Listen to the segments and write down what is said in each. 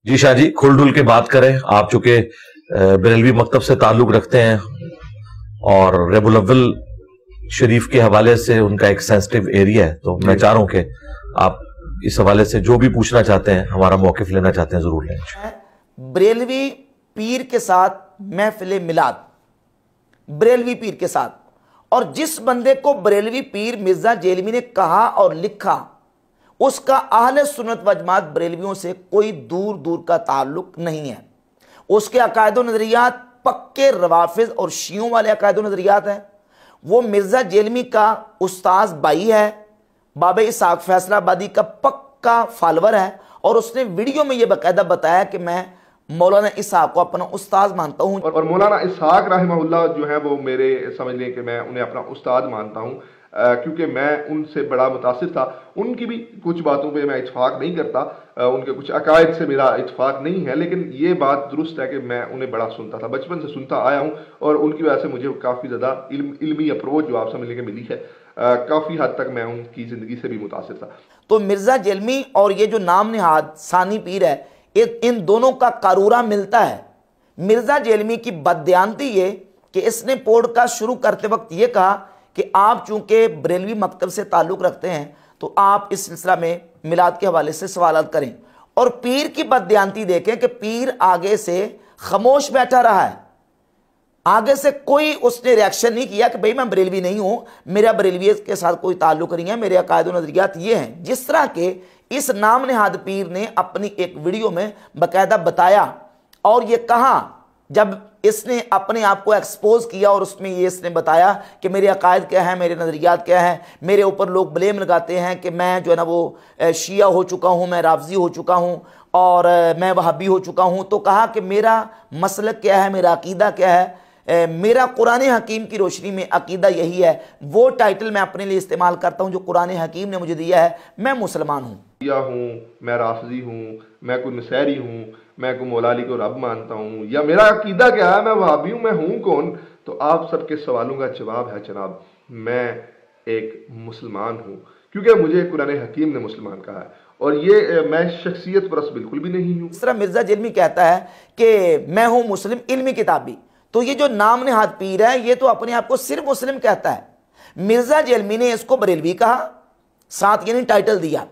जी शाह जी, खुलडुल की बात करें, आप चूंकि बरेलवी मकतब से ताल्लुक रखते हैं और रबीउल अव्वल शरीफ के हवाले से उनका एक सेंसिटिव एरिया है, तो मैं चाह रहा हूं कि आप इस हवाले से जो भी पूछना चाहते हैं, हमारा मौकिफ लेना चाहते हैं, जरूर लें। बरेलवी पीर के साथ महफिल मिलाद, बरेलवी पीर के साथ, और जिस बंदे को बरेलवी पीर मिर्जा जेलमी ने कहा और लिखा, उसका अहले सुन्नत व जमात बरेलवियों से कोई दूर दूर का ताल्लुक नहीं है। उसके अकायद नजरियात पक्के रवाफिज और शियों वाले अकायद नजरियात हैं। वो मिर्जा जेलमी का उस्ताज भाई है, बाबा इसाक फैसलाबादी का पक्का फॉलोवर है, और उसने वीडियो में यह बाकायदा बताया कि मैं मौलाना इसाक को अपना उस्ताद मानता हूं। और मौलाना इसाक रहमहुल्लाह जो है वो मेरे समझ लें कि मैं उन्हें अपना उस्ताद मानता हूं, क्योंकि मैं उनसे बड़ा मुतासिर था। उनकी भी कुछ बातों पे मैं इत्फाक नहीं करता, उनके कुछ अकायद से मेरा इत्फाक नहीं है, लेकिन ये बात दुरुस्त है कि मैं उन्हें बड़ा सुनता था, बचपन से सुनता आया हूँ, और उनकी वजह से मुझे काफ़ी ज़्यादा इल्मी अप्रोच जो आप समझ लें मिली है। काफ़ी हद तक मैं उनकी ज़िंदगी से भी मुतासिर था। तो मिर्जा जेलमी और ये जो नाम निहाद सानी पीर है, इन दोनों का कारूरा मिलता है। मिर्जा जेलमी की बददियानती ये कि इसने पॉडकास्ट शुरू करते वक्त ये कहा कि आप चूंकि बरेलवी मकतब से ताल्लुक़ रखते हैं तो आप इस सिलसिला में मिलाद के हवाले से सवालात करें, और पीर की बददियानती देखें कि पीर आगे से खामोश बैठा रहा है। आगे से कोई उसने रिएक्शन नहीं किया कि भाई मैं बरेलवी नहीं हूं, मेरा बरेलवियत के साथ कोई ताल्लुक नहीं है, मेरे अकायद व नजरियात ये हैं। जिस तरह के इस नाम नेहाद पीर ने अपनी एक वीडियो में बाकायदा बताया और ये कहा, जब इसने अपने आप को एक्सपोज किया और उसमें ये इसने बताया कि मेरे अकायद क्या है, मेरे नज़रियात क्या है, मेरे ऊपर लोग ब्लेम लगाते हैं कि मैं जो है ना वो शिया हो चुका हूँ, मैं राफजी हो चुका हूँ और मैं वहाबी हो चुका हूँ। तो कहा कि मेरा मसलक क्या है, मेरा अकीदा क्या है, मेरा कुरान हकीम की रोशनी में अकीदा यही है। वो टाइटल मैं अपने लिए इस्तेमाल करता हूँ जो कुरान हकीम ने मुझे दिया है। मैं मुसलमान हूँ, मैं राफजी हूँ, मैं कोई नसैरी हूँ, मैं कोई मौला अली को रब मानता हूँ, या मेरा अकीदा क्या है, मैं वहाबी हूँ, मैं हूँ कौन? तो आप सबके सवालों का जवाब है जनाब, मैं एक मुसलमान हूँ, क्योंकि मुझे कुरान हकीम ने मुसलमान कहा है, और ये मैं शख्सियत परस्त बिल्कुल भी नहीं हूँ। इस तरह मिर्जा जेलमी कहता है कि मैं हूँ मुस्लिम इल्मी किताबी। तो ये जो नाम नेहाद पीर है ये तो अपने आप को सिर्फ मुस्लिम कहता है। मिर्जा जेलमी ने इसको बरेलवी कहा, साथ यानी टाइटल दिया,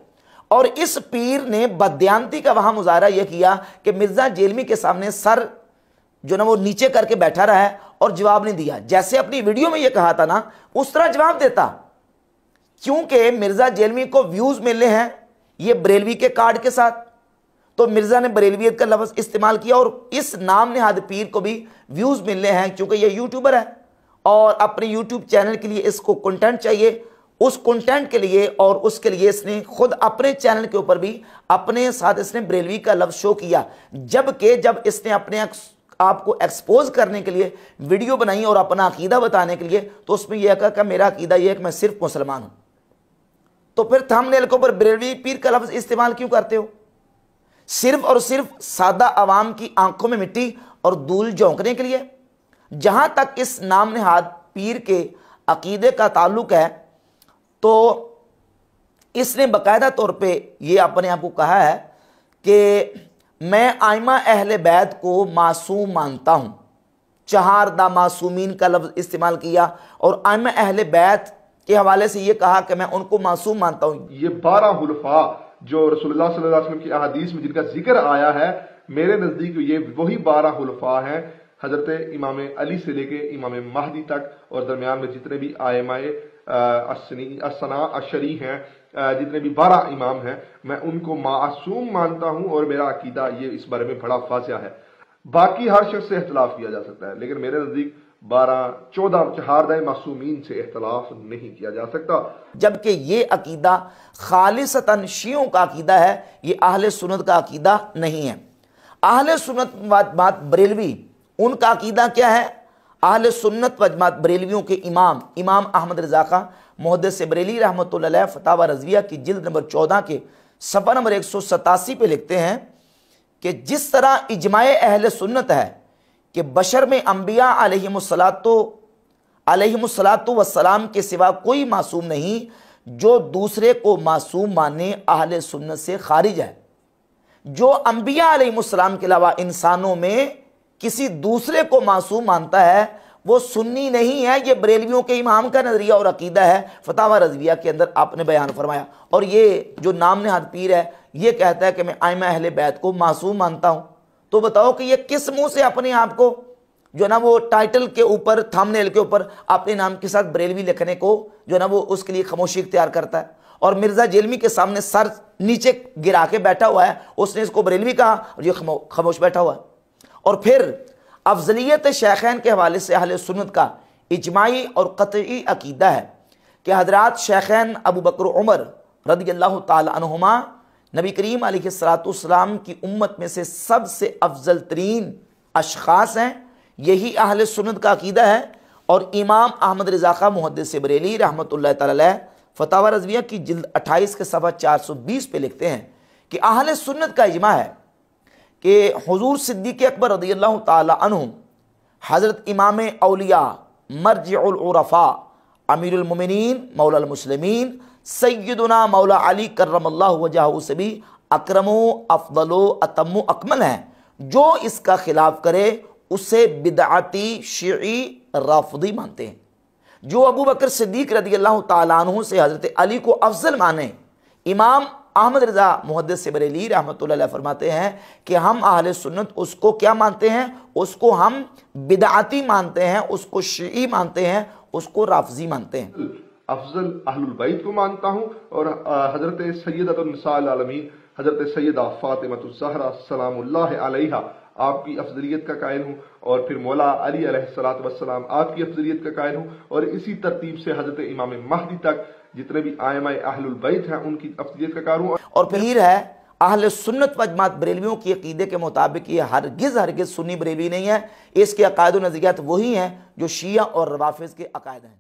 और इस पीर ने बददियानती का वहां मुजाहरा यह किया कि मिर्जा जेलमी के सामने सर जो ना वो नीचे करके बैठा रहा है और जवाब नहीं दिया। जैसे अपनी वीडियो में यह कहा था ना, उस तरह जवाब देता, क्योंकि मिर्जा जेलमी को व्यूज मिलने हैं ये बरेलवी के कार्ड के साथ। तो मिर्जा ने बरेलवियत का लफ्ज़ इस्तेमाल किया, और इस नाम नेहाद पीर को भी व्यूज मिलने हैं क्योंकि ये यूट्यूबर है और अपने यूट्यूब चैनल के लिए इसको कंटेंट चाहिए। उस कंटेंट के लिए और उसके लिए इसने खुद अपने चैनल के ऊपर भी अपने साथ इसने बरेलवी का लफ्ज़ शो किया, जबकि जब इसने अपने आपको एक्सपोज करने के लिए वीडियो बनाई और अपना अकीदा बताने के लिए, तो उसमें यह कहा कि मेरा अकीदा यह है कि मैं सिर्फ मुसलमान हूं। तो फिर थंबनेल के ऊपर बरेलवी पीर का लफ्ज़ इस्तेमाल क्यों करते हो? सिर्फ और सिर्फ सादा आवाम की आंखों में मिट्टी और धूल झोंकने के लिए? जहां तक इस नाम नेहाद पीर के अकीदे का ताल्लुक है, तो इसने बाकायदा तौर पे ये अपने आप को कहा है कि मैं आइमा अहले बैत को मासूम मानता हूं। चहारदा मासूमीन का लफ्ज़ इस्तेमाल किया और आइमा अहले बैत के हवाले से ये कहा कि मैं उनको मासूम मानता हूं। ये 12 खुलफा जो रसूलुल्लाह सल्लल्लाहु अलैहि वसल्लम की अहादीस में जिनका जिक्र आया है, मेरे नज़दीक ये वही 12 खुलफा हैं, हज़रत इमाम अली से लेके इमाम महदी तक, और दरमियान में जितने भी आयमाए असना अशरी हैं, जितने भी 12 इमाम हैं, मैं उनको मासूम मानता हूँ, और मेरा अकीदा ये इस बारे में बड़ा वाज़िह है। बाकी हर शख्स से इख्तलाफ किया जा सकता है, लेकिन मेरे नज़दीक 12-14 चहारदा मासूमीन से इख्तलाफ नहीं किया जा सकता। जबकि ये अकीदा खालिसतन शियों का अकीदा है, ये अहले सुन्नत का अकीदा नहीं है। अहले सुन्नत बात बरेलवी, उनका अकीदा क्या है? अहले सुन्नत व जमात बरेलवियों के इमाम अहमद रज़ा खां मुहद्दिस बरेली रहमतुल्लाह अलैह फतावा रज़विया की जिल्द नंबर 14 के सफ़ा नंबर 187 पे लिखते हैं कि जिस तरह इजमाए अहले सुन्नत है कि बशर में अंबिया अलैहिमुस्सलातु वस्सलाम के सिवा कोई मासूम नहीं, जो दूसरे को मासूम मानने अहले सुन्नत से खारिज है। जो अंबिया अलैहिस्सलाम के अलावा इंसानों में किसी दूसरे को मासूम मानता है वो सुन्नी नहीं है। ये बरेलवियों के इमाम का नजरिया और अकीदा है, फतावा रज़विया के अंदर आपने बयान फरमाया। और ये जो नाम नेहाद पीर है ये कहता है कि मैं आइमा अहले बैत को मासूम मानता हूं। तो बताओ कि ये किस मुंह से अपने आप को जो ना वो टाइटल के ऊपर, थंबनेल के ऊपर अपने नाम के साथ बरेलवी लिखने को जो ना वो उसके लिए खामोशी इख्तियार करता है। और मिर्जा जेलमी के सामने सर नीचे गिरा के बैठा हुआ है, उसने इसको बरेलवी कहा और ये खामोश बैठा हुआ है। और फिर अफजलियत शेखैन के हवाले से अहले सुन्नत का इजमाई और कतई अकीदा है कि हजरात शेखैन अबू बकर उमर रदियल्लाहु ताला अन्हुमा नबी करीम अलैहिस्सलाम की उम्मत में से सबसे अफजल तरीन अशखास हैं। यही अहले सुन्नत का अकीदा है। और इमाम अहमद रज़ा खां मुहद्दिस बरेली रहमतुल्लाह तआला अलैह फतावा रज़विया की जिल्द 28 के सफ़ा 420 पे लिखते हैं कि अहले सुन्नत का इजमा है कि हुजूर सिद्दीक़ अकबर रज़ियल्लाहु ताला अन्हु, हज़रत इमाम औलिया मर्जिउल उरफ़ा अमीरुल मोमिनीन मौला मुस्लिमीन सय्यदुना मौला अली कर्रमल्लाहु वजहहु से भी अकरमो अफदलो अतम्मो अकमल हैं। जो इसका खिलाफ करे उसे बिदअती शिई राफिदी मानते हैं। जो अबू बकर सिद्दीक रज़ियल्लाहु ताला अन्हु से हज़रत अली को अफजल माने, इमाम अहमद रज़ा मुहद्दिस बरेली रहमतुल्लाह अलैह फरमाते हैं कि हम अहले सुन्नत उसको क्या मानते हैं, उसको हम बिदअती मानते हैं, उसको शिई मानते हैं, उसको राफिजी मानते हैं। अफजल अहलुल बैत को मानता हूँ और हजरत सैयदतुन निसाअल आलमीन हजरत सैयदा फातिमतुज़ ज़हरा सलामुल्लाह अलैहा आपकी अफजलियत का कायल हूँ। और फिर मौला अली अलैहिस्सलातु वस्सलाम आपकी अफजलियत का कायल हूँ। और इसी तरतीब से हजरत इमाम महदी तक जितने भी आइमाए अहलुल बैत हैं उनकी अफजलियत का कार हूँ। और फिर है अहले सुन्नत व जमात बरेलवियों की अकीदे के मुताबिक ये हरगिज़ सुन्नी बरेलवी नहीं है। इसके अकायद व नज़रियात वही हैं जो शिया और रवाफिज़ के अकायद हैं।